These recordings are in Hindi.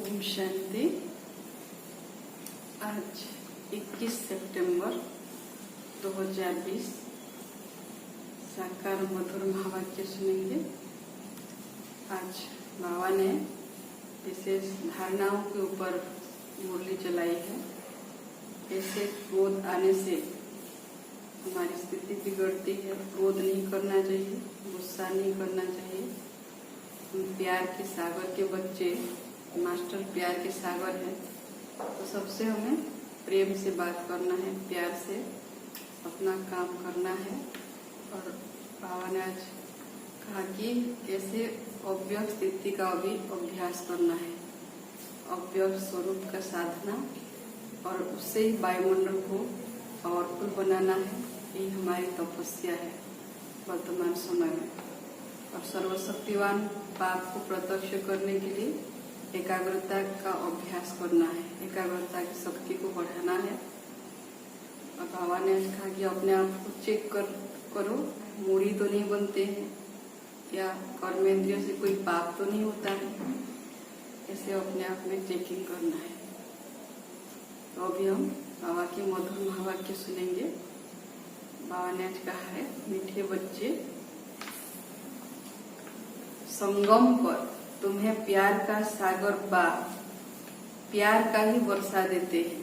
ओम शांति। आज 21 सितंबर 2020 साकार मधुर महावाक्य सुनेंगे। आज बाबा ने विशेष धारणाओं के ऊपर मुरली चलाई है। ऐसे क्रोध आने से हमारी स्थिति बिगड़ती है। क्रोध नहीं करना चाहिए, गुस्सा नहीं करना चाहिए। हम प्यार के सागर के बच्चे, मास्टर प्यार के सागर है, तो सबसे हमें प्रेम से बात करना है, प्यार से अपना काम करना है। और बाबा ने आज कहा कि कैसे अव्यक्त स्थिति का भी अभ्यास करना है, अव्यक्त स्वरूप का साधना, और उससे ही वायुमंडल को पावरफुल बनाना है। यही हमारी तपस्या है वर्तमान समय में। और सर्वशक्तिवान बाप को प्रत्यक्ष करने के लिए एकाग्रता का अभ्यास करना है, एकाग्रता की शक्ति को बढ़ाना है। और बाबा ने कहा कि अपने आप को चेक करो, मूढ़ी तो नहीं बनते हैं या कर्मेंद्रियों से कोई पाप तो नहीं होता है। ऐसे अपने आप में चेकिंग करना है। तो अभी हम बाबा के मधुर महावाक्य सुनेंगे। बाबा ने आज कहा है, मीठे बच्चे, संगम पर तुम्हें प्यार का सागर बाप प्यार का ही वर्षा देते हैं,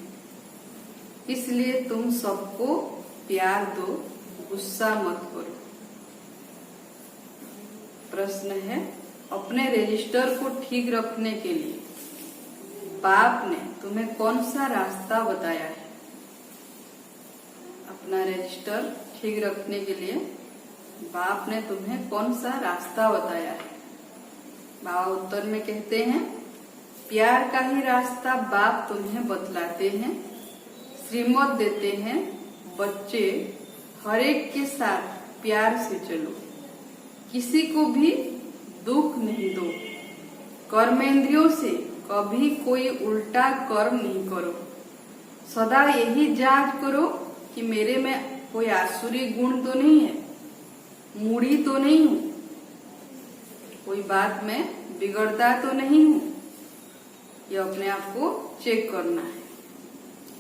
इसलिए तुम सबको प्यार दो, गुस्सा मत करो। प्रश्न है, अपने रजिस्टर को ठीक रखने के लिए बाप ने तुम्हें कौन सा रास्ता बताया है? अपना रजिस्टर ठीक रखने के लिए बाप ने तुम्हें कौन सा रास्ता बताया है? बाबा उत्तर में कहते हैं, प्यार का ही रास्ता बाप तुम्हें बतलाते हैं, श्रीमत देते हैं। बच्चे, हर एक के साथ प्यार से चलो, किसी को भी दुख नहीं दो, कर्मेंद्रियों से कभी कोई उल्टा कर्म नहीं करो। सदा यही जांच करो कि मेरे में कोई आसुरी गुण तो नहीं है, मूढ़ी तो नहीं हूँ, कोई बात में बिगड़ता तो नहीं हूँ। यह अपने आप को चेक करना है।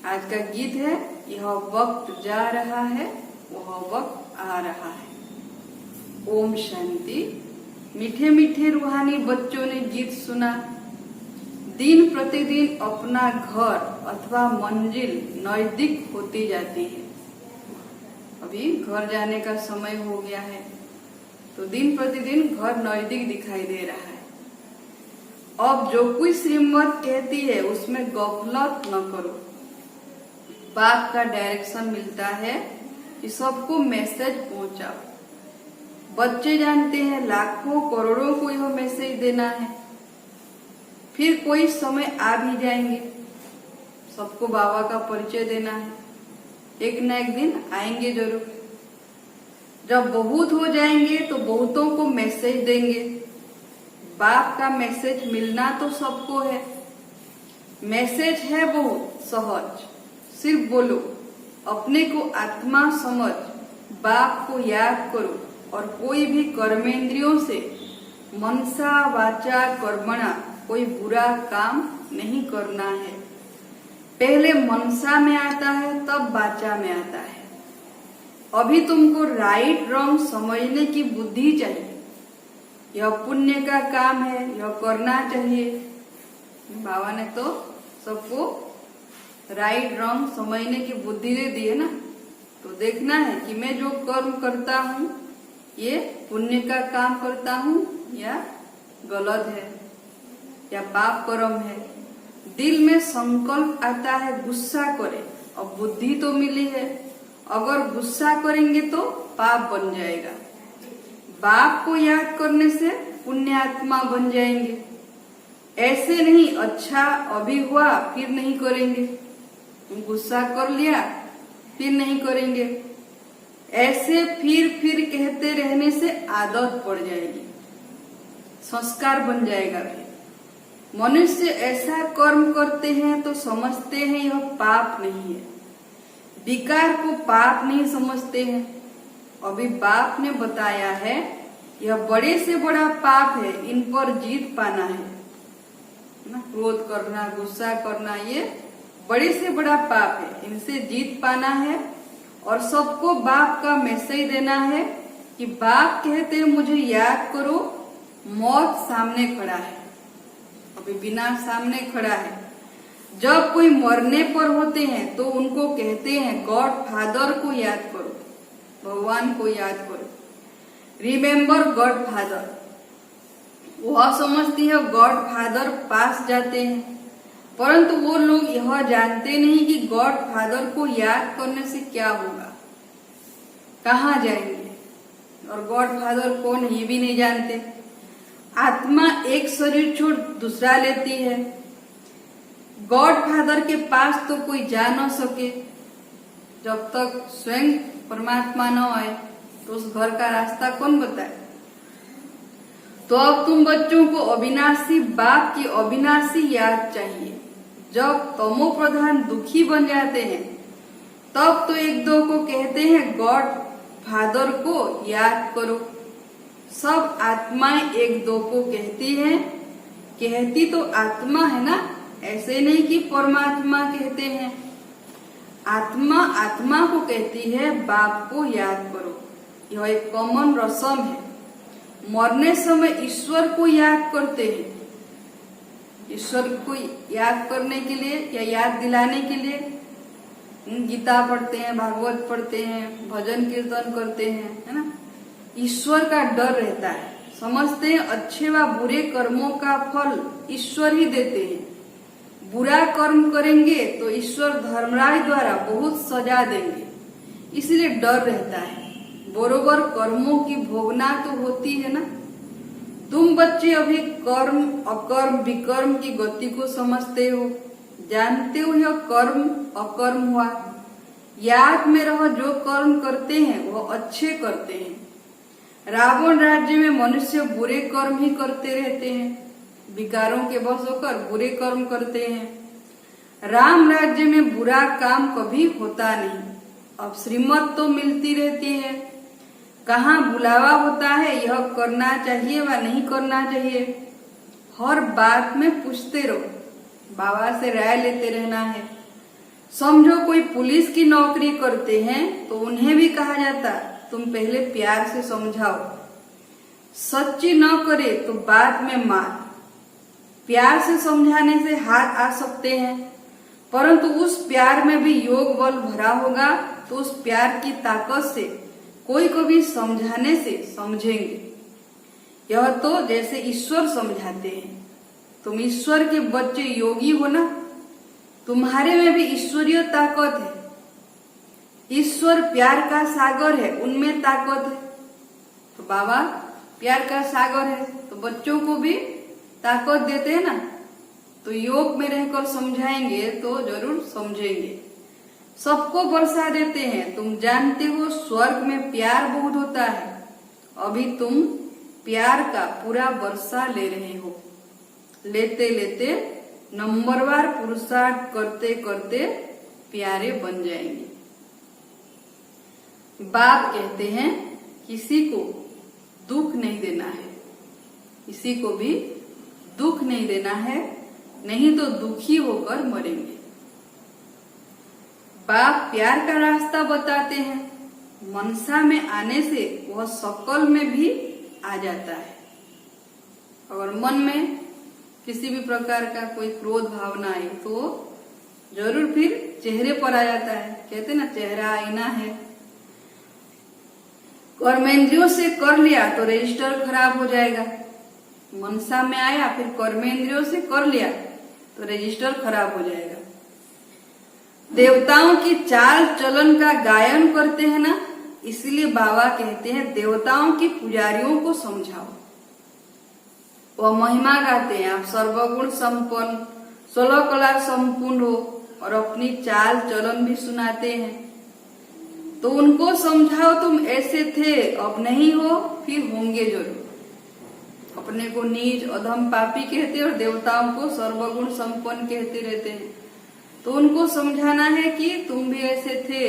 आज का गीत है, यह वक्त जा रहा है, वह वक्त आ रहा है। ओम शांति। मीठे मीठे रूहानी बच्चों ने गीत सुना। दिन प्रतिदिन अपना घर अथवा मंजिल नजदीक होती जाती है। अभी घर जाने का समय हो गया है, तो दिन प्रतिदिन घर नजदीक दिखाई दे रहा है। अब जो कोई श्रीमत कहती है उसमें गफलत न करो। बाप का डायरेक्शन मिलता है कि सबको मैसेज पहुंचाओ। बच्चे जानते हैं लाखों करोड़ों को यह मैसेज देना है। फिर कोई समय आ भी जाएंगे, सबको बाबा का परिचय देना है। एक न एक दिन आएंगे जरूर। जब बहुत हो जाएंगे तो बहुतों को मैसेज देंगे। बाप का मैसेज मिलना तो सबको है। मैसेज है बहुत सहज, सिर्फ बोलो, अपने को आत्मा समझ, बाप को याद करो, और कोई भी कर्मेंद्रियों से मनसा वाचा कर्मणा कोई बुरा काम नहीं करना है। पहले मनसा में आता है, तब वाचा में आता है। अभी तुमको राइट रॉन्ग समझने की बुद्धि चाहिए। यह पुण्य का काम है, यह करना चाहिए। बाबा ने तो सबको राइट रॉन्ग समझने की बुद्धि दे दी है ना। तो देखना है कि मैं जो कर्म करता हूँ ये पुण्य का काम करता हूँ या गलत है या पाप कर्म है। दिल में संकल्प आता है गुस्सा करे, और बुद्धि तो मिली है, अगर गुस्सा करेंगे तो पाप बन जाएगा। बाप को याद करने से पुण्यात्मा बन जाएंगे। ऐसे नहीं, अच्छा अभी हुआ फिर नहीं करेंगे, गुस्सा कर लिया फिर नहीं करेंगे। ऐसे फिर कहते रहने से आदत पड़ जाएगी, संस्कार बन जाएगा। फिर मनुष्य ऐसा कर्म करते हैं तो समझते हैं यह पाप नहीं है, विकार को पाप नहीं समझते हैं। अभी बाप ने बताया है यह बड़े से बड़ा पाप है, इन पर जीत पाना है। ना, क्रोध करना, गुस्सा करना, ये बड़े से बड़ा पाप है। इनसे जीत पाना है और सबको बाप का मैसेज देना है कि बाप कहते हैं मुझे याद करो, मौत सामने खड़ा है, अभी बिना सामने खड़ा है। जब कोई मरने पर होते हैं तो उनको कहते हैं गॉड फादर को याद करो, भगवान को याद करो, रिमेम्बर गॉड फादर। वह समझती है गॉड फादर पास जाते हैं, परंतु वो लोग यह जानते नहीं कि गॉड फादर को याद करने से क्या होगा, कहाँ जाएंगे, और गॉड फादर कौन है ये भी नहीं जानते। आत्मा एक शरीर छोड़ दूसरा लेती है। गॉड फादर के पास तो कोई जा न सके जब तक स्वयं परमात्मा न आए, तो उस घर का रास्ता कौन बताए। तो अब तुम बच्चों को अविनाशी बाप की अविनाशी याद चाहिए। जब तमो प्रधान दुखी बन जाते हैं तब तो एक दो को कहते हैं गॉड फादर को याद करो। सब आत्माएं एक दो को कहती हैं, कहती तो आत्मा है ना, ऐसे नहीं कि परमात्मा कहते हैं। आत्मा आत्मा को कहती है बाप को याद करो, यह एक कॉमन रस्म है। मरने समय ईश्वर को याद करते हैं। ईश्वर को याद करने के लिए या याद दिलाने के लिए गीता पढ़ते हैं, भागवत पढ़ते हैं, भजन कीर्तन करते हैं, है ना। ईश्वर का डर रहता है, समझते हैं अच्छे व बुरे कर्मों का फल ईश्वर ही देते हैं। बुरा कर्म करेंगे तो ईश्वर धर्मराज द्वारा बहुत सजा देंगे, इसलिए डर रहता है। बरोबर कर्मों की भोगना तो होती है ना। तुम बच्चे अभी कर्म अकर्म विकर्म की गति को समझते हो, जानते हो यह कर्म अकर्म हुआ। याद में रहो जो कर्म करते हैं वह अच्छे करते हैं। रावण राज्य में मनुष्य बुरे कर्म ही करते रहते हैं, विकारों के वश होकर बुरे कर्म करते हैं। राम राज्य में बुरा काम कभी होता नहीं। अब श्रीमत तो मिलती रहती है, कहाँ बुलावा होता है, यह करना चाहिए व नहीं करना चाहिए। हर बात में पूछते रहो, बाबा से राय लेते रहना है। समझो कोई पुलिस की नौकरी करते हैं तो उन्हें भी कहा जाता तुम पहले प्यार से समझाओ, सच्ची न करे तो बाद में मार। प्यार से समझाने से हाथ आ सकते हैं, परंतु उस प्यार में भी योग बल भरा होगा तो उस प्यार की ताकत से कोई को भी समझाने से समझेंगे। यह तो जैसे ईश्वर समझाते हैं। तुम ईश्वर के बच्चे योगी हो ना, तुम्हारे में भी ईश्वरीय ताकत है। ईश्वर प्यार का सागर है, उनमें ताकत है। तो बाबा प्यार का सागर है तो बच्चों को भी ताकत देते हैं ना। तो योग में रहकर समझाएंगे तो जरूर समझेंगे। सबको बरसा देते हैं। तुम जानते हो स्वर्ग में प्यार बहुत होता है, अभी तुम प्यार का पूरा वर्षा ले रहे हो। लेते लेते नंबरवार पुरुषार्थ करते करते प्यारे बन जाएंगे। बाप कहते हैं किसी को दुख नहीं देना है, किसी को भी दुख नहीं देना है, नहीं तो दुखी होकर मरेंगे। बाप प्यार का रास्ता बताते हैं। मनसा में आने से वह सकल में भी आ जाता है। अगर मन में किसी भी प्रकार का कोई क्रोध भावना आए तो जरूर फिर चेहरे पर आ जाता है। कहते ना चेहरा आईना है। कर्मेंद्रियों से कर लिया तो रजिस्टर खराब हो जाएगा। मनसा में आया फिर कर्मेंद्रियों से कर लिया तो रजिस्टर खराब हो जाएगा। देवताओं की चाल चलन का गायन करते हैं ना, इसलिए बाबा कहते हैं देवताओं की पुजारियों को समझाओ। वह महिमा गाते हैं, आप सर्वगुण संपन्न 16 कला संपूर्ण हो और अपनी चाल चलन भी सुनाते हैं। तो उनको समझाओ तुम ऐसे थे अब नहीं हो, फिर होंगे जरूर। अपने को नीच अधम पापी कहते और देवताओं को सर्वगुण संपन्न कहते रहते हैं। तो उनको समझाना है कि तुम भी ऐसे थे,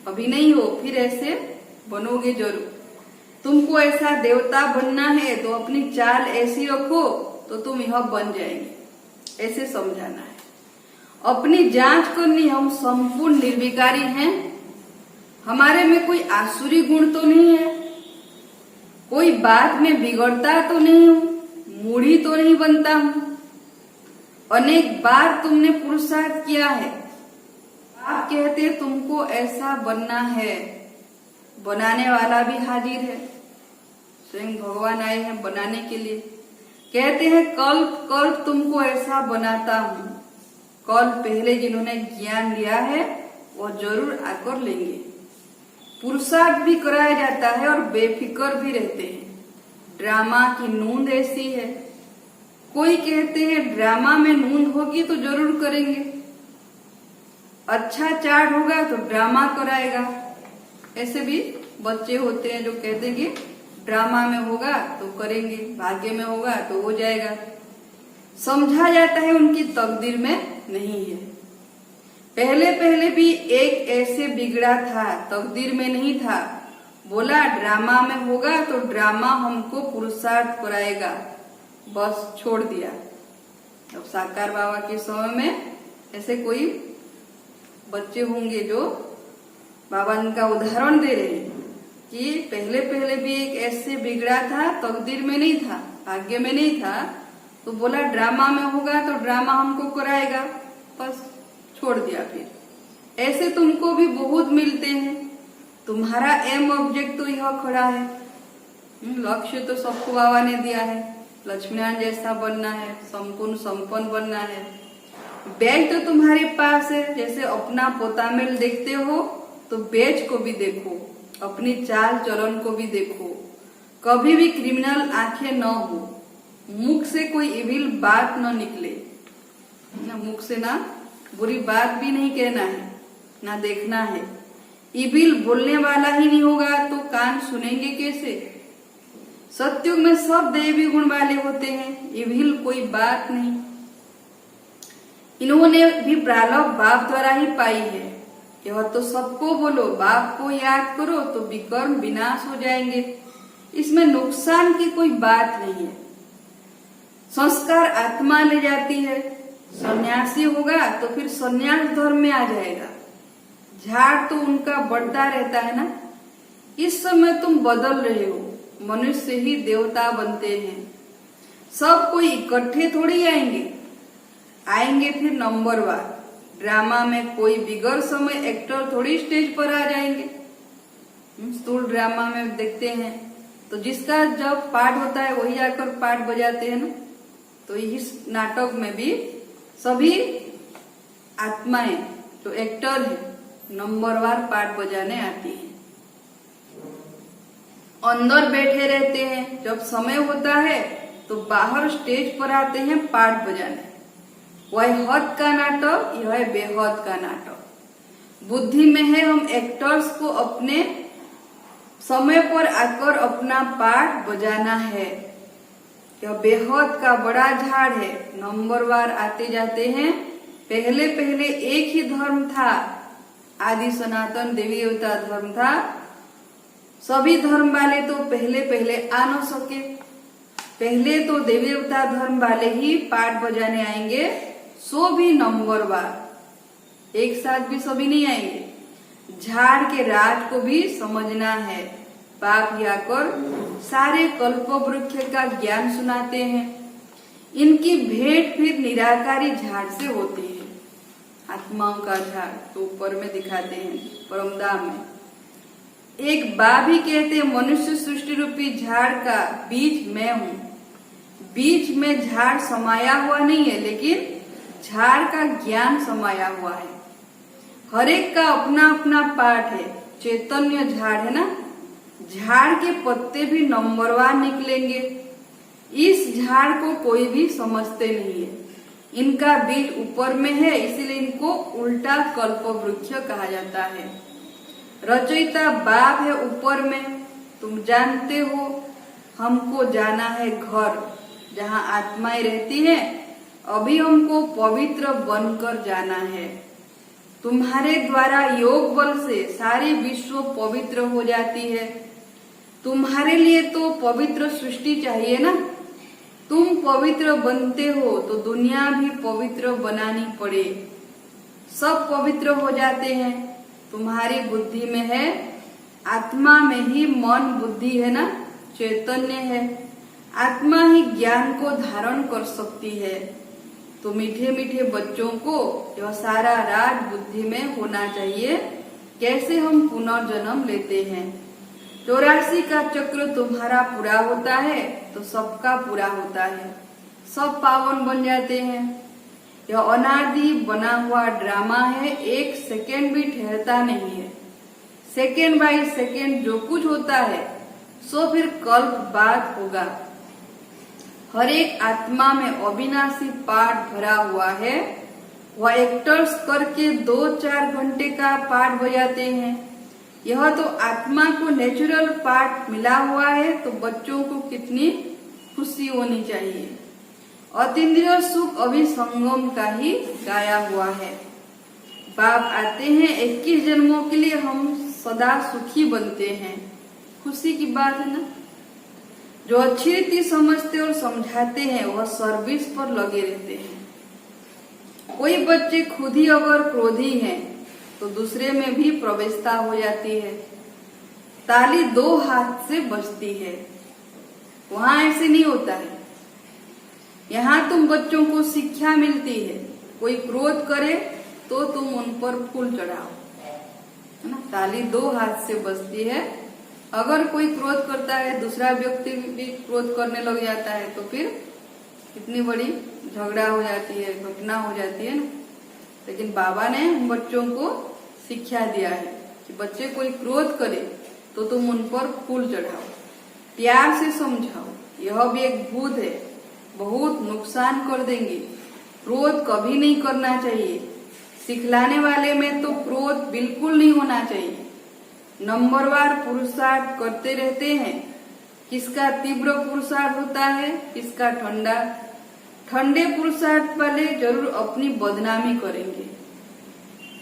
अभी नहीं हो, फिर ऐसे बनोगे जरूर। तुमको ऐसा देवता बनना है तो अपनी चाल ऐसी रखो तो तुम यह बन जाएंगे। ऐसे समझाना है। अपनी जांच करनी, हम संपूर्ण निर्विकारी हैं, हमारे में कोई आसुरी गुण तो नहीं है, कोई बात में बिगड़ता तो नहीं हूं, मूढ़ी तो नहीं बनता हूं। अनेक बार तुमने पुरुषार्थ किया है, आप कहते तुमको ऐसा बनना है, बनाने वाला भी हाजिर है, स्वयं भगवान आए हैं बनाने के लिए। कहते हैं कल्प कल्प तुमको ऐसा बनाता हूं। कल पहले जिन्होंने ज्ञान लिया है वो जरूर आकर लेंगे। पुरुषार्थ भी कराया जाता है और बेफिक्र भी रहते हैं। ड्रामा की नूंद ऐसी है, कोई कहते हैं ड्रामा में नूंद होगी तो जरूर करेंगे, अच्छा चार्ट होगा तो ड्रामा कराएगा। ऐसे भी बच्चे होते हैं जो कहते हैं कि ड्रामा में होगा तो करेंगे, भाग्य में होगा तो हो जाएगा। समझा जाता है उनकी तकदीर में नहीं है। पहले पहले भी एक ऐसे बिगड़ा था, तकदीर में नहीं था, बोला ड्रामा में होगा तो ड्रामा हमको पुरुषार्थ कराएगा, बस छोड़ दिया। अब साकार बाबा के समय में ऐसे कोई बच्चे होंगे जो बाबा इनका उदाहरण दे रहे हैं कि पहले पहले भी एक ऐसे बिगड़ा था, तकदीर में नहीं था, भाग्य में नहीं था, तो बोला ड्रामा में होगा तो ड्रामा हमको कराएगा, बस छोड़ दिया। फिर ऐसे तुमको भी बहुत मिलते हैं। तुम्हारा एम ऑब्जेक्ट तो यह खड़ा है, लक्ष्य तो सबको बाबा ने दिया है, लक्ष्मीनारायण जैसा बनना है, संपूर्ण संपन्न बनना है। बैच तो तुम्हारे पास है, जैसे अपना पोतामेल देखते हो तो बैच को भी देखो, अपनी चाल चलन को भी देखो। कभी भी क्रिमिनल आंखें न हो, मुख से कोई इविल बात न निकले, मुख से ना बुरी बात भी नहीं कहना है, ना देखना है। इविल बोलने वाला ही नहीं होगा तो कान सुनेंगे कैसे? सत्युग में सब देवी गुण वाले होते हैं, इविल कोई बात नहीं। इन्होंने भी प्रारब्ध बाप द्वारा ही पाई है। यह तो सबको बोलो, बाप को याद करो तो विकर्म विनाश हो जाएंगे, इसमें नुकसान की कोई बात नहीं है। संस्कार आत्मा ले जाती है, सन्यासी होगा तो फिर सन्यास धर्म में आ जाएगा। झाड़ तो उनका बढ़ता रहता है ना। इस समय तुम बदल रहे हो, मनुष्य ही देवता बनते हैं। सब कोई इकट्ठे थोड़ी आएंगे फिर नंबरवार। ड्रामा में कोई बिगड़ समय एक्टर थोड़ी स्टेज पर आ जाएंगे। स्थूल ड्रामा में देखते हैं तो जिसका जब पार्ट होता है वही आकर पार्ट बजाते हैं ना। तो इस नाटक में भी सभी आत्माएं जो एक्टर है नंबरवार पार्ट बजाने आती है। अंदर बैठे रहते हैं, जब समय होता है तो बाहर स्टेज पर आते हैं पार्ट बजाने। वह हद का नाटक, यह बेहद का नाटक। बुद्धि में है हम एक्टर्स को अपने समय पर आकर अपना पार्ट बजाना है। यह बेहद का बड़ा झाड़ है, नंबरवार आते जाते हैं। पहले पहले एक ही धर्म था, आदि सनातन देवी देवता धर्म था। सभी धर्म वाले तो पहले पहले आ न सके, पहले तो देवी देवता धर्म वाले ही पार्ट बजाने आएंगे, सो भी नंबरवार। एक साथ भी सभी नहीं आएंगे। झाड़ के राज को भी समझना है। बाप आकर सारे कल्प वृक्ष का ज्ञान सुनाते हैं। इनकी भेंट फिर निराकारी झाड़ से होती है। आत्माओं का झाड़ तो ऊपर में दिखाते हैं परमधाम में। एक बाप ही कहते हैं मनुष्य सृष्टि रूपी झाड़ का बीज मैं हूँ। बीज में झाड़ समाया हुआ नहीं है, लेकिन झाड़ का ज्ञान समाया हुआ है। हर एक का अपना अपना पार्ट है। चैतन्य झाड़ है ना, झाड़ के पत्ते भी नंबरवार निकलेंगे। इस झाड़ को कोई भी समझते नहीं है। इनका बीज ऊपर में है, इसीलिए इनको उल्टा कल्प वृक्ष कहा जाता है। रचयिता बाप है ऊपर में। तुम जानते हो हमको जाना है घर जहाँ आत्माएं रहती हैं। अभी हमको पवित्र बनकर जाना है। तुम्हारे द्वारा योग बल से सारी विश्व पवित्र हो जाती है। तुम्हारे लिए तो पवित्र सृष्टि चाहिए ना। तुम पवित्र बनते हो तो दुनिया भी पवित्र बनानी पड़े। सब पवित्र हो जाते हैं। तुम्हारी बुद्धि में है, आत्मा में ही मन बुद्धि है ना, चैतन्य है। आत्मा ही ज्ञान को धारण कर सकती है। तो मीठे मीठे बच्चों को यह सारा राज बुद्धि में होना चाहिए, कैसे हम पुनर्जन्म लेते हैं। 84 का चक्र तुम्हारा पूरा होता है तो सबका पूरा होता है, सब पावन बन जाते हैं। यह अनादि बना हुआ ड्रामा है, एक सेकेंड भी ठहरता नहीं है। सेकेंड बाय सेकेंड जो कुछ होता है सो फिर कल्प बाद होगा। हर एक आत्मा में अविनाशी पाठ भरा हुआ है। वह एक्टर्स करके 2-4 घंटे का पाठ बजाते हैं। यह तो आत्मा को नेचुरल पाठ मिला हुआ है, तो बच्चों को कितनी खुशी होनी चाहिए। अतीन्द्रिय सुख अभी संगम का ही गाया हुआ है। बाप आते हैं 21 जन्मों के लिए, हम सदा सुखी बनते हैं। खुशी की बात है ना। जो अच्छी रीति समझते और समझाते हैं वह सर्विस पर लगे रहते हैं। कोई बच्चे खुद ही अगर क्रोधी हैं तो दूसरे में भी प्रवेशता हो जाती है। ताली 2 हाथ से बजती है, वहां ऐसे नहीं होता है। यहाँ तुम बच्चों को शिक्षा मिलती है। कोई क्रोध करे तो तुम उन पर फूल चढ़ाओ, है ना। ताली 2 हाथ से बजती है। अगर कोई क्रोध करता है, दूसरा व्यक्ति भी क्रोध करने लग जाता है, तो फिर कितनी बड़ी झगड़ा हो जाती है, घटना हो जाती है ना। लेकिन बाबा ने हम बच्चों को शिक्षा दिया है कि बच्चे कोई क्रोध करे तो तुम उन पर फूल चढ़ाओ, प्यार से समझाओ। यह भी एक भूत है, बहुत नुकसान कर देंगे। क्रोध कभी नहीं करना चाहिए। सिखलाने वाले में तो क्रोध बिल्कुल नहीं होना चाहिए। नंबरवार पुरुषार्थ करते रहते हैं। किसका तीव्र पुरुषार्थ होता है, किसका ठंडा। ठंडे पुरुषार्थ वाले जरूर अपनी बदनामी करेंगे।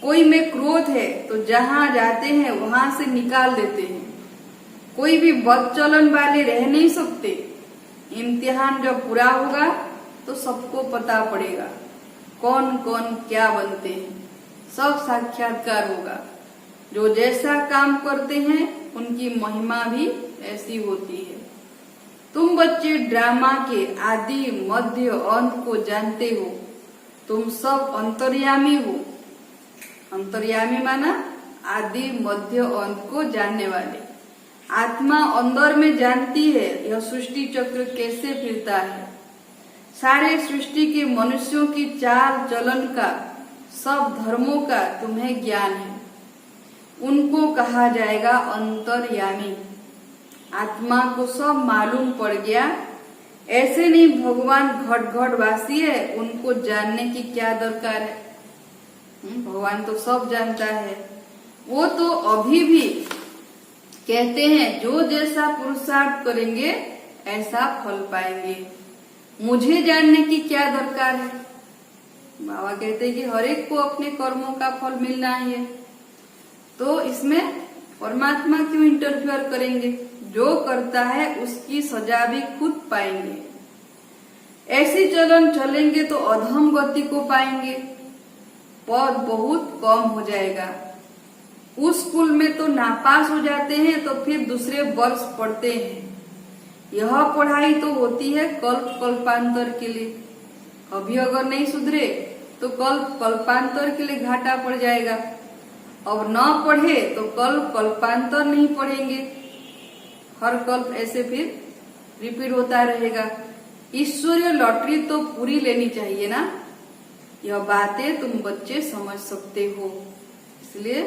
कोई में क्रोध है तो जहां जाते हैं वहां से निकाल देते हैं। कोई भी बदचलन वाले रह नहीं सकते। इम्तिहान जब पूरा होगा तो सबको पता पड़ेगा कौन कौन क्या बनते हैं। सब साक्षात्कार होगा। जो जैसा काम करते हैं उनकी महिमा भी ऐसी होती है। तुम बच्चे ड्रामा के आदि मध्य अंत को जानते हो। तुम सब अंतर्यामी हो। अंतर्यामी माना आदि मध्य अंत को जानने वाले। आत्मा अंदर में जानती है यह सृष्टि चक्र कैसे फिरता है। सारे सृष्टि के मनुष्यों की चाल चलन का, सब धर्मों का तुम्हें ज्ञान है। उनको कहा जाएगा अंतर्यामी। आत्मा को सब मालूम पड़ गया। ऐसे नहीं भगवान घट घट वासी है, उनको जानने की क्या दरकार है। भगवान तो सब जानता है। वो तो अभी भी कहते हैं जो जैसा पुरुषार्थ करेंगे ऐसा फल पाएंगे। मुझे जानने की क्या दरकार है। बाबा कहते हैं कि हर एक को अपने कर्मों का फल मिलना ही है, तो इसमें परमात्मा क्यों इंटरफेयर करेंगे। जो करता है उसकी सजा भी खुद पाएंगे। ऐसी चलन चलेंगे तो अधम गति को पाएंगे। पद बहुत कम हो जाएगा। उस स्कूल में तो नापास हो जाते हैं तो फिर दूसरे वर्ष पढ़ते हैं। यह पढ़ाई तो होती है कल्प कल्पांतर के लिए। अभी अगर नहीं सुधरे तो कल्प कल्पांतर के लिए घाटा पड़ जाएगा। अब न पढ़े तो कल्प कल्पांतर नहीं पढ़ेंगे। हर कल्प ऐसे फिर रिपीट होता रहेगा। ईश्वरीय लॉटरी तो पूरी लेनी चाहिए ना। यह बातें तुम बच्चे समझ सकते हो। इसलिए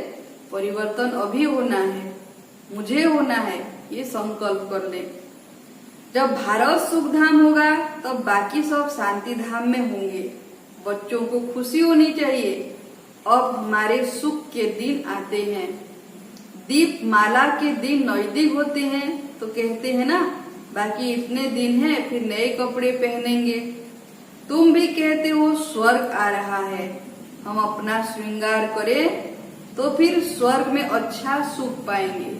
परिवर्तन अभी होना है, मुझे होना है, ये संकल्प कर ले। जब भारत सुख धाम होगा तब बाकी सब शांति धाम में होंगे। बच्चों को खुशी होनी चाहिए। अब हमारे सुख के दिन आते हैं। दीप माला के दिन नजदीक होते हैं तो कहते हैं ना बाकी इतने दिन है फिर नए कपड़े पहनेंगे। तुम भी कहते हो स्वर्ग आ रहा है, हम अपना श्रृंगार करें तो फिर स्वर्ग में अच्छा सुख पाएंगे।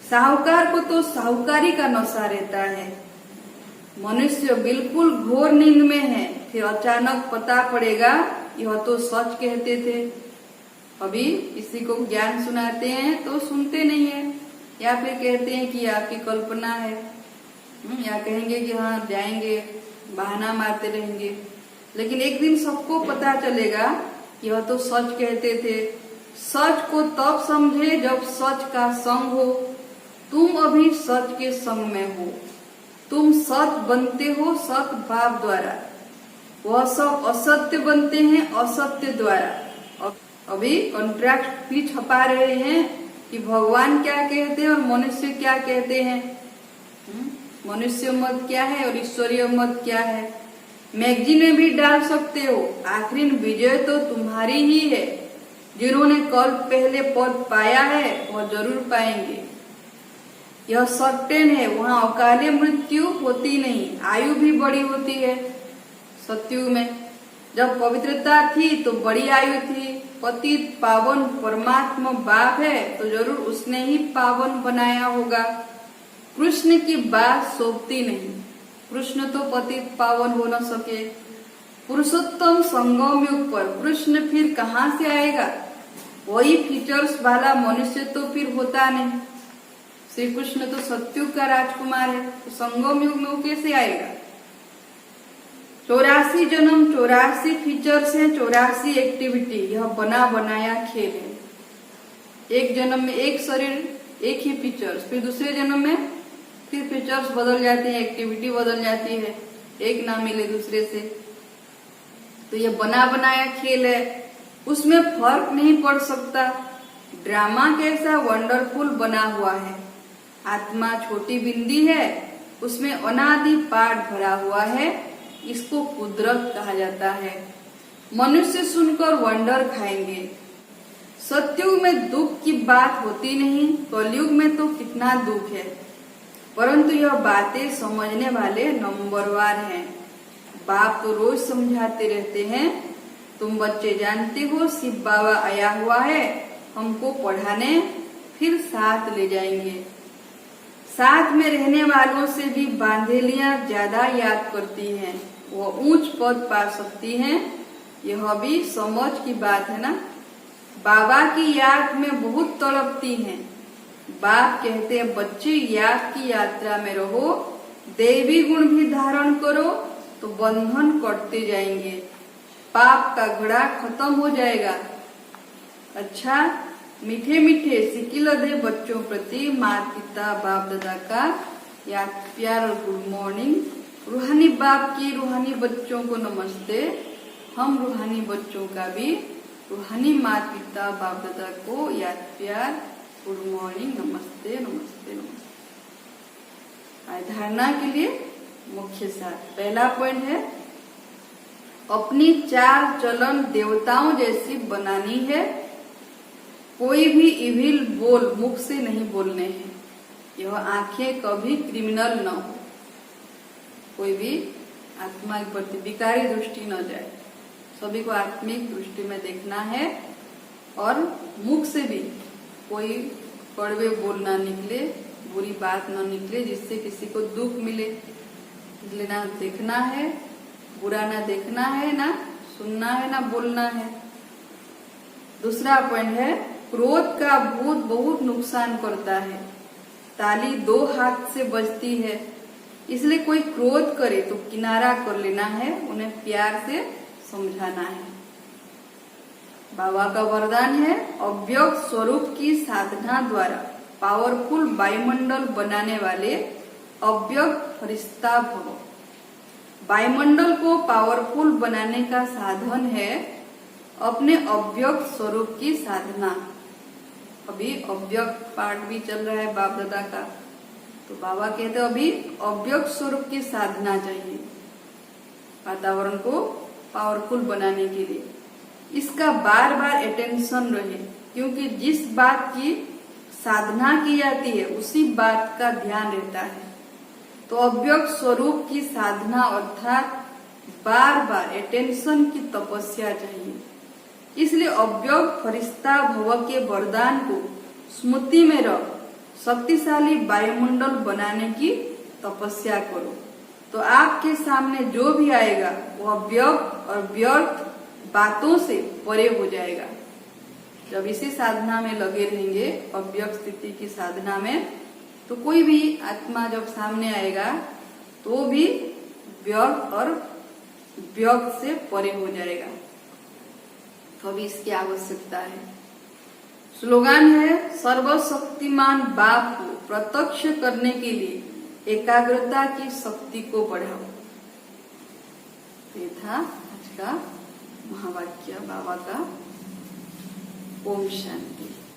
साहूकार को तो साहूकारी का नशा रहता है। मनुष्य बिल्कुल घोर नींद में है, फिर अचानक पता पड़ेगा यह तो सच कहते थे। अभी किसी को ज्ञान सुनाते हैं तो सुनते नहीं है, या फिर कहते हैं कि आपकी कल्पना है, या कहेंगे कि हाँ जाएंगे, बहाना मारते रहेंगे। लेकिन एक दिन सबको पता चलेगा यह तो सच कहते थे। सच को तब समझे जब सच का संग हो। तुम अभी सच के संग में हो, तुम सत बनते हो सत भाव द्वारा, वह सब असत्य बनते हैं असत्य द्वारा। अभी कॉन्ट्रैक्ट भी छपा रहे हैं कि भगवान क्या कहते हैं और मनुष्य क्या कहते हैं। मनुष्य मत क्या है और ईश्वरीय मत क्या है। मैगजीन में भी डाल सकते हो, आखिर विजय तो तुम्हारी ही है। जिन्होंने कल पहले पद पाया है वह जरूर पाएंगे। यह सर्टेन है, वहाँ अकाले मृत्यु होती नहीं, आयु भी बड़ी होती है। सतयुग में जब पवित्रता थी तो बड़ी आयु थी। पतित पावन परमात्मा बाप है तो जरूर उसने ही पावन बनाया होगा। कृष्ण की बात सोचती नहीं, कृष्ण तो पतित पावन हो न सके। पुरुषोत्तम संगम युग पर कृष्ण फिर कहाँ से आएगा। वही फीचर्स वाला मनुष्य तो फिर होता नहीं। श्री कृष्ण तो सतयुग का राजकुमार है, तो संगम युग में वो कैसे आएगा। 84 जन्म 84 फीचर्स हैं, 84 एक्टिविटी। यह बना बनाया खेल है। एक जन्म में एक शरीर एक ही फीचर्स, फिर दूसरे जन्म में फिर फीचर्स बदल जाते हैं, एक्टिविटी बदल जाती है, एक ना मिले दूसरे से। तो यह बना बनाया खेल है, उसमें फर्क नहीं पड़ सकता। ड्रामा कैसा वंडरफुल बना हुआ है। आत्मा छोटी बिंदी है, उसमें अनादि पाठ भरा हुआ है, इसको कुदरत कहा जाता है। मनुष्य सुनकर वंडर खाएंगे। सतयुग में दुख की बात होती नहीं, कलयुग में तो कितना दुख है, परंतु यह बातें समझने वाले नंबरवार हैं। बाप तो रोज समझाते रहते हैं, तुम बच्चे जानते हो शिव बाबा आया हुआ है हमको पढ़ाने, फिर साथ ले जाएंगे। साथ में रहने वालों से भी बांधेलियां ज्यादा याद करती हैं, वह ऊंच पद पा सकती हैं। यह भी समझ की बात है ना। बाबा की याद में बहुत तड़पती हैं। बाप कहते हैं बच्चे याद की यात्रा में रहो, देवी गुण भी धारण करो तो बंधन कटते जाएंगे, पाप का घड़ा खत्म हो जाएगा। अच्छा, मीठे मीठे सिकिल दे बच्चों प्रति माता पिता बाप दादा का याद प्यार और गुड मॉर्निंग। रूहानी बाप की रूहानी बच्चों को नमस्ते। हम रूहानी बच्चों का भी रूहानी माता पिता बाप दादा को याद प्यार गुड मॉर्निंग, नमस्ते नमस्ते नमस्ते। आज धारणा के लिए मुख्य सार। पहला पॉइंट है अपनी चाल चलन देवताओं जैसी बनानी है। कोई भी इविल बोल मुख से नहीं बोलने हैं। यह आंखें कभी क्रिमिनल न हो, कोई भी आत्मा के प्रति विकारी दृष्टि न जाए। सभी को आत्मिक दृष्टि में देखना है और मुख से भी कोई कड़वे बोल ना निकले, बुरी बात न निकले जिससे किसी को दुख मिले। इसलिए ना देखना है, बुरा ना देखना है, ना सुनना है, ना बोलना है। दूसरा पॉइंट है क्रोध का भूत बहुत नुकसान करता है। ताली दो हाथ से बजती है, इसलिए कोई क्रोध करे तो किनारा कर लेना है, उन्हें प्यार से समझाना है। बाबा का वरदान है अव्यक्त स्वरूप की साधना द्वारा पावरफुल वायुमंडल बनाने वाले अव्यक्त फरिश्ता भव। वायुमंडल को पावरफुल बनाने का साधन है अपने अव्यक्त स्वरूप की साधना। अभी अव्यक्त पाठ भी चल रहा है बाप दादा का, तो बाबा कहते अभी अव्यक्त स्वरूप की साधना चाहिए वातावरण को पावरफुल बनाने के लिए। इसका बार बार अटेंशन रहे, क्योंकि जिस बात की साधना की जाती है उसी बात का ध्यान रहता है। तो अव्यक्त स्वरूप की साधना अर्थात बार बार अटेंशन की तपस्या चाहिए। इसलिए अव्यक्त फरिश्ता भव के वरदान को स्मृति में रख शक्तिशाली वायुमंडल बनाने की तपस्या करो। तो आपके सामने जो भी आएगा वो अव्यक्त और व्यर्थ बातों से परे हो जाएगा। जब इसी साधना में लगे रहेंगे, अव्यक्त स्थिति की साधना में, तो कोई भी आत्मा जब सामने आएगा तो भी व्यर्थ और व्यक्त से परे हो जाएगा। तो अभी इसकी आवश्यकता है। स्लोगन है, सर्वशक्तिमान बाप को प्रत्यक्ष करने के लिए एकाग्रता की शक्ति को बढ़ाओ। ये था आज का महावाक्य बाबा का। ओम शांति।